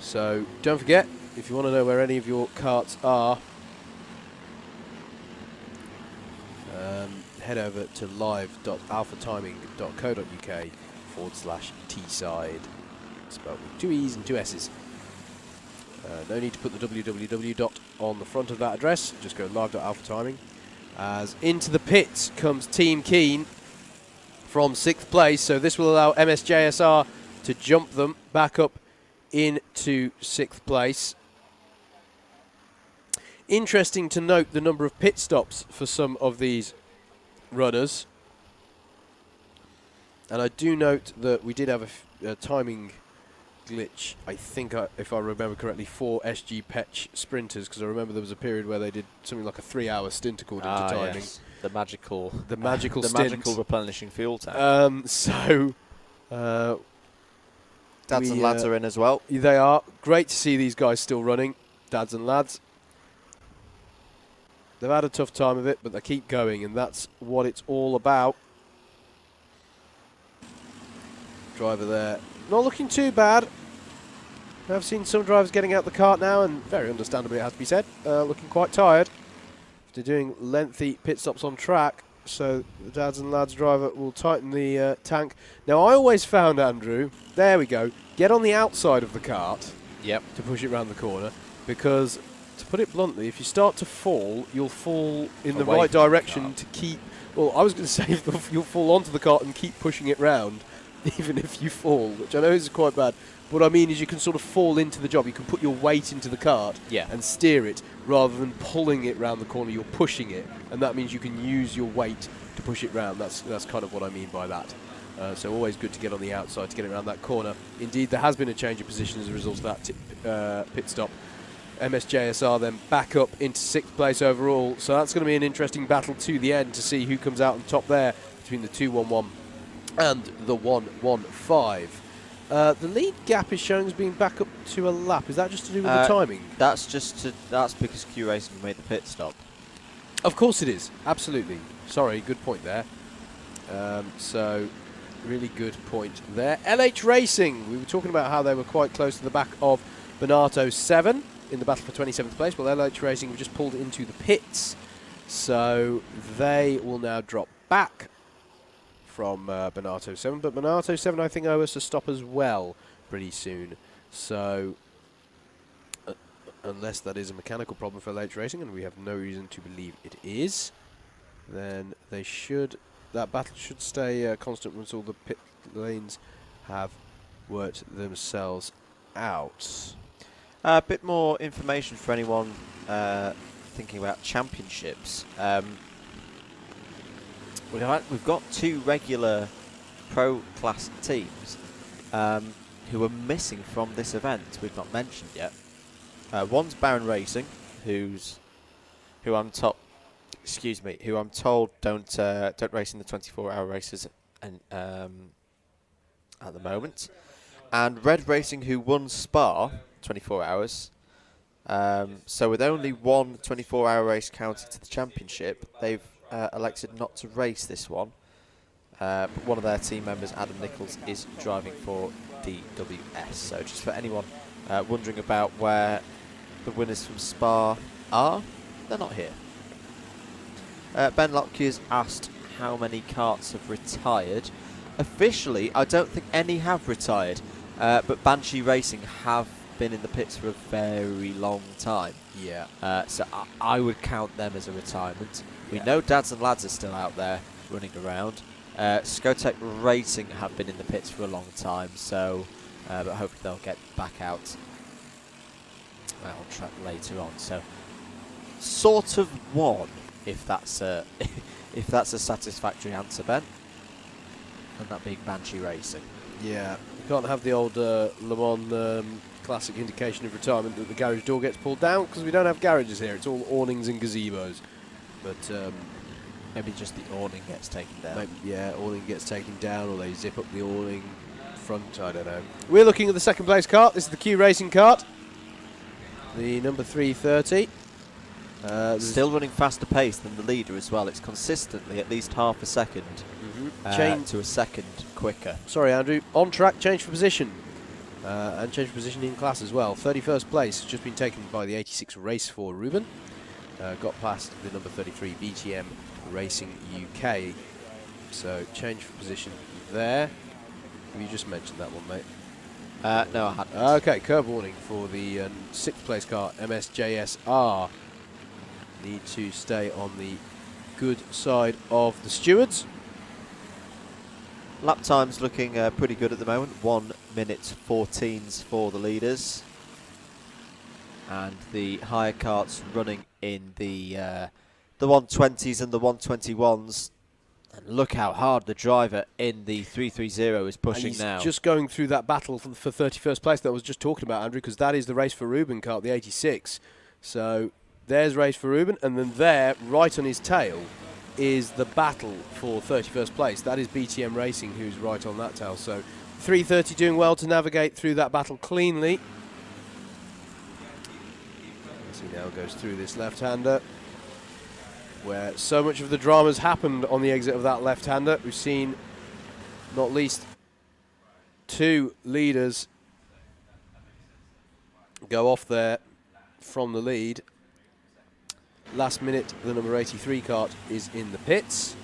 So, don't forget, if you want to know where any of your karts are, head over to live.alphatiming.co.uk/Teesside. Spelled with 2 E's and 2 S's. No need to put the www on the front of that address. Just go live.alphatiming. As into the pits comes Team Keen from 6th place. So this will allow MSJSR to jump them back up into 6th place. Interesting to note the number of pit stops for some of these runners. And I do note that we did have a timing glitch, I think, if I remember correctly, for SG Petch sprinters, because I remember there was a period where they did something like a 3-hour stint according to timing. Yes. The magical stint. replenishing fuel tank. Dads and lads are in as well. They are. Great to see these guys still running, dads and lads. They've had a tough time of it, but they keep going, and that's what it's all about. Driver there, not looking too bad. I've seen some drivers getting out the kart now, and very understandably, it has to be said, looking quite tired after doing lengthy pit stops on track. So the dads and lads driver will tighten the tank. Now, I always found, Andrew, there we go, get on the outside of the kart to push it around the corner, because, to put it bluntly, if you start to fall, you'll fall in the right direction to keep... Well, I was going to say you'll fall onto the kart and keep pushing it round, even if you fall, which I know is quite bad. What I mean is you can sort of fall into the job. You can put your weight into the kart and steer it, rather than pulling it round the corner. You're pushing it, and that means you can use your weight to push it round. That's kind of what I mean by that. So always good to get on the outside to get it around that corner. Indeed, there has been a change of position as a result of that pit stop. MSJSR then back up into 6th place overall. So that's going to be an interesting battle to the end to see who comes out on top there between the 211 and the 115. The lead gap is showing as being back up to a lap. Is that just to do with the timing? That's because Q Racing made the pit stop. Of course it is. Absolutely. Sorry, good point there. So, really good point there. LH Racing. We were talking about how they were quite close to the back of Bonato 7 in the battle for 27th place. Well, LH Racing have just pulled into the pits. So, they will now drop back from Bonato 7, but Bonato 7 I think owe us a stop as well pretty soon. So unless that is a mechanical problem for LH Racing, and we have no reason to believe it is, then they should, that battle should stay constant once all the pit lanes have worked themselves out. A bit more information for anyone thinking about championships. We've got 2 regular pro class teams who are missing from this event. We've not mentioned yet. One's Baron Racing, who I'm told don't race in the 24-hour races at the moment, and Red Racing, who won Spa 24 hours. So with only one 24-hour race counted to the championship, they've elected not to race this one. But one of their team members, Adam Nichols, is driving for DWS. So just for anyone wondering about where the winners from Spa are, they're not here. Ben Lockyer asked how many karts have retired. Officially, I don't think any have retired, but Banshee Racing have been in the pits for a very long time. Yeah. So I would count them as a retirement. We Yeah. know Dads and Lads are still out there running around. Scotec Racing have been in the pits for a long time, so but hopefully they'll get back out on track later on. So sort of one, if that's a if that's a satisfactory answer, Ben. And that being Banshee Racing. Yeah. You can't have the old Le Mans classic indication of retirement that the garage door gets pulled down, because we don't have garages here. It's all awnings and gazebos. But Maybe just the awning gets taken down. maybe, yeah, awning gets taken down, or they zip up the awning front. I don't know. We're looking at the second place kart. This is the Q Racing kart, the number 330. Still running faster pace than the leader as well. It's consistently at least half a second to a second quicker. Sorry, Andrew. On track, change for position. And change for position in class as well. 31st place has just been taken by the 86 Race for Ruben. Got past the number 33 BTM Racing UK. So change for position there. Have you just mentioned that one, mate? No, I hadn't. Okay, curb warning for the 6th place car, MSJSR. Need to stay on the good side of the stewards. Lap time's looking pretty good at the moment. 1 minute 14s for the leaders. And the higher karts running in the 120s and the 121s. And look how hard the driver in the 330 is pushing He's now. just going through that battle for 31st place that I was just talking about, Andrew, because that is the Race for Ruben kart, the 86. So there's Race for Ruben, and then there, right on his tail, is the battle for 31st place. That is BTM Racing, who's right on that tail. So 330 doing well to navigate through that battle cleanly. As he now goes through this left-hander, where so much of the drama's happened on the exit of that left-hander. We've seen not least 2 leaders go off there from the lead. Last minute, the number 83 kart is in the pits.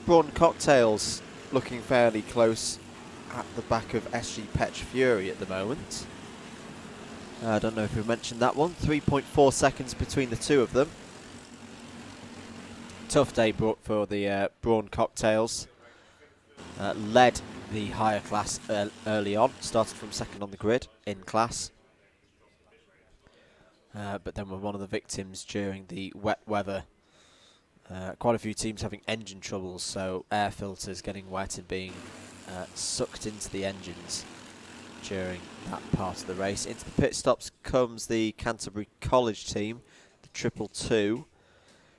Brawn Cocktails looking fairly close at the back of SG Petch Fury at the moment. I don't know if we mentioned that one. 3.4 seconds between the two of them. Tough day for the Brawn Cocktails. Led the higher class early on. Started from second on the grid in class. But then were one of the victims during the wet weather. Quite a few teams having engine troubles, so air filters getting wet and being sucked into the engines during that part of the race. Into the pit stops comes the Canterbury College team, the 222.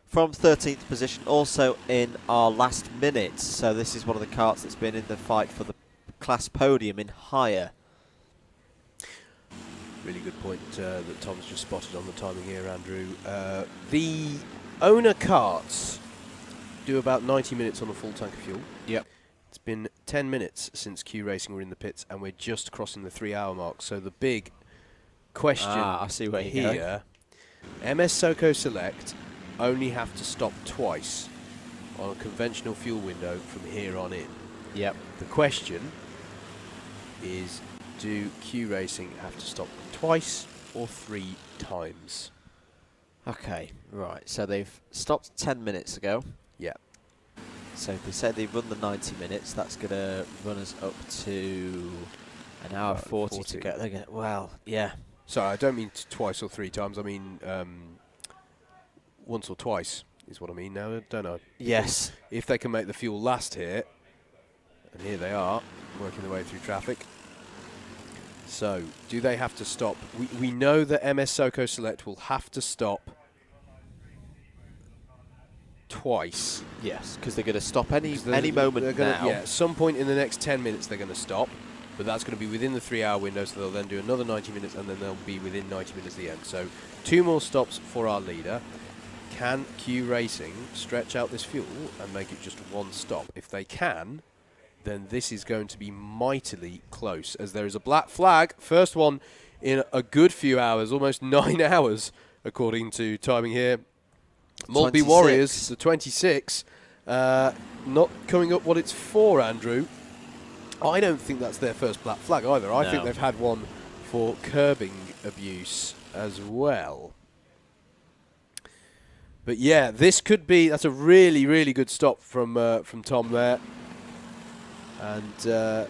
From 13th position, also in our last minute. So this is one of the karts that's been in the fight for the class podium in higher. Really good point that Tom's just spotted on the timing here, Andrew. The owner karts do about 90 minutes on a full tank of fuel. Yep. It's been 10 minutes since Q Racing were in the pits, and we're just crossing the 3-hour mark. So the big question I see where you're here, MS Soco Select only have to stop twice on a conventional fuel window from here on in. Yep. The question is, do Q Racing have to stop twice or 3 times? Okay, right. So they've stopped 10 minutes ago. Yeah. So if they say they've run the 90 minutes, that's going to run us up to an hour 40 to go. They're gonna, well, yeah. Sorry, I don't mean twice or 3 times. I mean once or twice is what I mean now, don't I? Yes. If they can make the fuel last here, and here they are, working their way through traffic. So, do they have to stop? We know that MS Soco Select will have to stop twice. Yes, because they're going to stop any moment now. Yeah, at some point in the next 10 minutes they're going to stop, but that's going to be within the 3-hour window, so they'll then do another 90 minutes, and then they'll be within 90 minutes at the end. So, 2 more stops for our leader. Can Q Racing stretch out this fuel and make it just 1 stop? If they can, then this is going to be mightily close, as there is a black flag. First one in a good few hours, almost 9 hours, according to timing here. Maltby Warriors, the 26, not coming up what it's for, Andrew. I don't think that's their first black flag either. I think they've had one for curbing abuse as well. But yeah, this could be, that's a really, really good stop from Tom there. And